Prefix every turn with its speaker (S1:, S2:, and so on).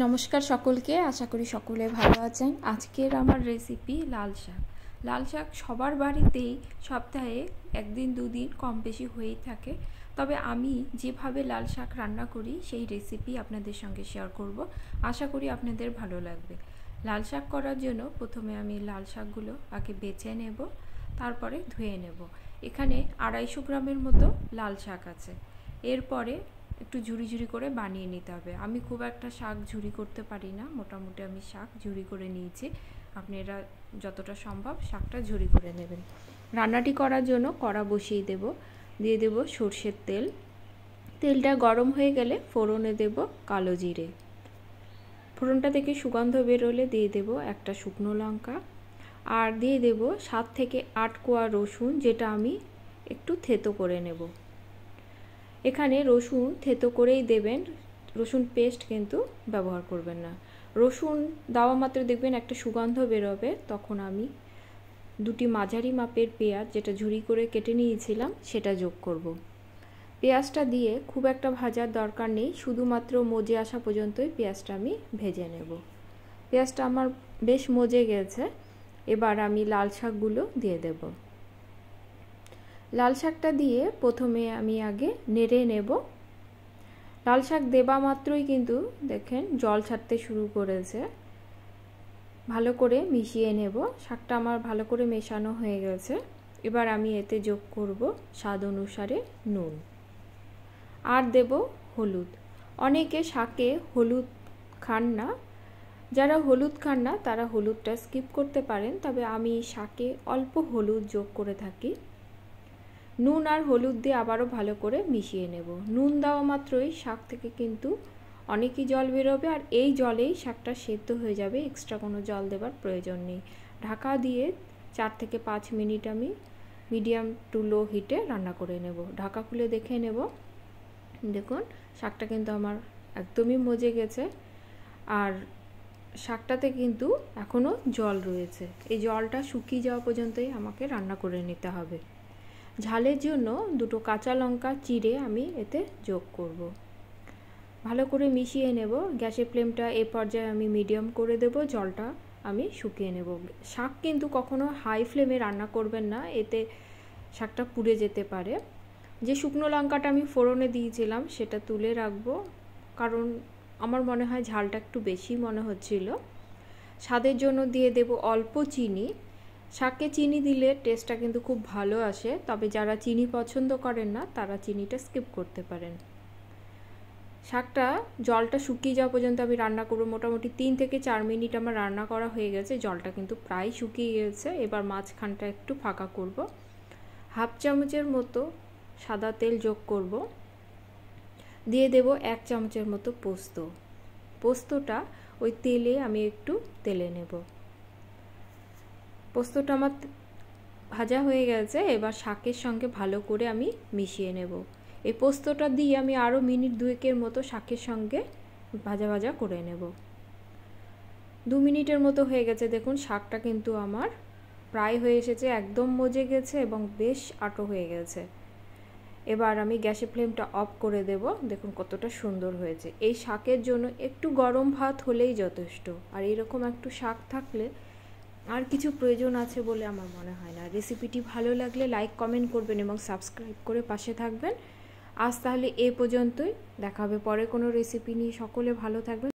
S1: নমস্কার সকলকে, আশা করি সকলে ভালো আছেন। আজকের আমার রেসিপি লাল শাক। লাল শাক সবার বাড়িতেই সপ্তাহে একদিন দুদিন কম বেশি হয়েই থাকে, তবে আমি যেভাবে লাল শাক রান্না করি সেই রেসিপি আপনাদের সঙ্গে শেয়ার করব। আশা করি আপনাদের ভালো লাগবে। লাল শাক করার জন্য প্রথমে আমি লাল শাকগুলো আগে বেছে নেব, তারপরে ধুয়ে নেব। এখানে 250 গ্রামের মতো লাল শাক আছে। এরপরে একটু ঝুরি ঝুরি করে বানিয়ে নিতে হবে। আমি খুব একটা শাক ঝুরি করতে পারি না, মোটামুটি আমি শাক ঝুরি করে নিয়েছি। আপনারা যতটা সম্ভব শাকটা ঝুরি করে নেবেন। রান্নাটি করার জন্য কড়া বসিয়ে দিয়ে দেব সরষের তেল। তেলটা গরম হয়ে গেলে ফোড়নে দেব কালো জিরে। ফোড়নটা থেকে সুগন্ধ বেরোলে দিয়ে দেব একটা শুকনো লঙ্কা, আর দিয়ে দেব 7 থেকে 8 কোয়া রসুন, যেটা আমি একটু থেতো করে নেব। এখানে রসুন থেতো করেই দেবেন, রসুন পেস্ট কিন্তু ব্যবহার করবেন না। রসুন দেওয়া মাত্র দেখবেন একটা সুগন্ধ বেরোবে, তখন আমি দুটি মাঝারি মাপের পেঁয়াজ, যেটা ঝুরি করে কেটে নিয়েছিলাম, সেটা যোগ করব। পেঁয়াজটা দিয়ে খুব একটা ভাজার দরকার নেই, শুধুমাত্র মজে আসা পর্যন্তই পেঁয়াজটা আমি ভেজে নেব। পেঁয়াজটা আমার বেশ মজে গেছে। এবার আমি লাল শাকগুলো দিয়ে দেব। লাল শাকটা দিয়ে প্রথমে আমি আগে নেড়ে নেব। লাল শাক দেবা মাত্রই কিন্তু দেখেন জল ছাড়তে শুরু করেছে। ভালো করে মিশিয়ে নেব। শাকটা আমার ভালো করে মেশানো হয়ে গেছে। এবার আমি এতে যোগ করব স্বাদ অনুসারে নুন, আর দেব হলুদ। অনেকে শাকে হলুদ খান না, যারা হলুদ খান না তারা হলুদটা স্কিপ করতে পারেন, তবে আমি শাকে অল্প হলুদ যোগ করে থাকি। নুন আর হলুদ দিয়ে আবারও ভালো করে মিশিয়ে নেব। নুন দেওয়া মাত্রই শাক থেকে কিন্তু অনেকই জল বেরোবে, আর এই জলেই শাকটা সেদ্ধ হয়ে যাবে, এক্সট্রা কোনো জল দেবার প্রয়োজন নেই। ঢাকা দিয়ে 4 থেকে 5 মিনিট আমি মিডিয়াম টু লো হিটে রান্না করে নেব। ঢাকা খুলে দেখে নেব। দেখুন শাকটা কিন্তু আমার একদমই মজে গেছে, আর শাকটাতে কিন্তু এখনও জল রয়েছে। এই জলটা শুকিয়ে যাওয়া পর্যন্তই আমাকে রান্না করে নিতে হবে। ঝালের জন্য 2 কাঁচা লঙ্কা চিড়ে আমি এতে যোগ করব। ভালো করে মিশিয়ে নেব। গ্যাসের ফ্লেমটা এই পর্যায়ে আমি মিডিয়াম করে দেব, জলটা আমি শুকিয়ে নেব। শাক কিন্তু কখনো হাই ফ্লেমে রান্না করবেন না, এতে শাকটা পুড়ে যেতে পারে। যে শুকনো লঙ্কাটা আমি ফোড়নে দিয়েছিলাম সেটা তুলে রাখবো, কারণ আমার মনে হয় ঝালটা একটু বেশি মনে হচ্ছিল। স্বাদের জন্য দিয়ে দেব অল্প চিনি। শাকে চিনি দিলে টেস্টটা কিন্তু খুব ভালো আসে, তবে যারা চিনি পছন্দ করেন না তারা চিনিটা স্কিপ করতে পারেন। শাকটা জলটা শুকিয়ে যাওয়া পর্যন্ত আমি রান্না করব। মোটামুটি 3 থেকে 4 মিনিট আমার রান্না করা হয়ে গেছে, জলটা কিন্তু প্রায় শুকিয়ে গেছে। এবার মাঝখানটা একটু ফাঁকা করব। হাফ চামচের মতো সাদা তেল যোগ করব। দিয়ে দেব 1 চামচের মতো পোস্ত। পোস্তটা ওই তেলে আমি একটু তেলে নেব। পোস্তটা আমার ভাজা হয়ে গেছে, এবার শাকের সঙ্গে ভালো করে আমি মিশিয়ে নেব। এই পোস্তটা দিয়ে আমি আরও মিনিট 2 মতো শাকের সঙ্গে ভাজা ভাজা করে নেব। 2 মিনিটের মতো হয়ে গেছে। দেখুন শাকটা কিন্তু আমার প্রায় হয়ে এসেছে, একদম মজে গেছে এবং বেশ আটো হয়ে গেছে। এবার আমি গ্যাসের ফ্লেমটা অফ করে দেব। দেখুন কতটা সুন্দর হয়েছে। এই শাকের জন্য একটু গরম ভাত হলেই যথেষ্ট, আর এরকম একটু শাক থাকলে আর কিছু প্রয়োজন আছে বলে আমার মনে হয় না। রেসিপিটি ভালো লাগলে লাইক কমেন্ট করবেন এবং সাবস্ক্রাইব করে পাশে থাকবেন। আজ তাহলে এ পর্যন্তই, দেখা হবে পরে কোনো রেসিপি নিয়ে। সকলে ভালো থাকবেন।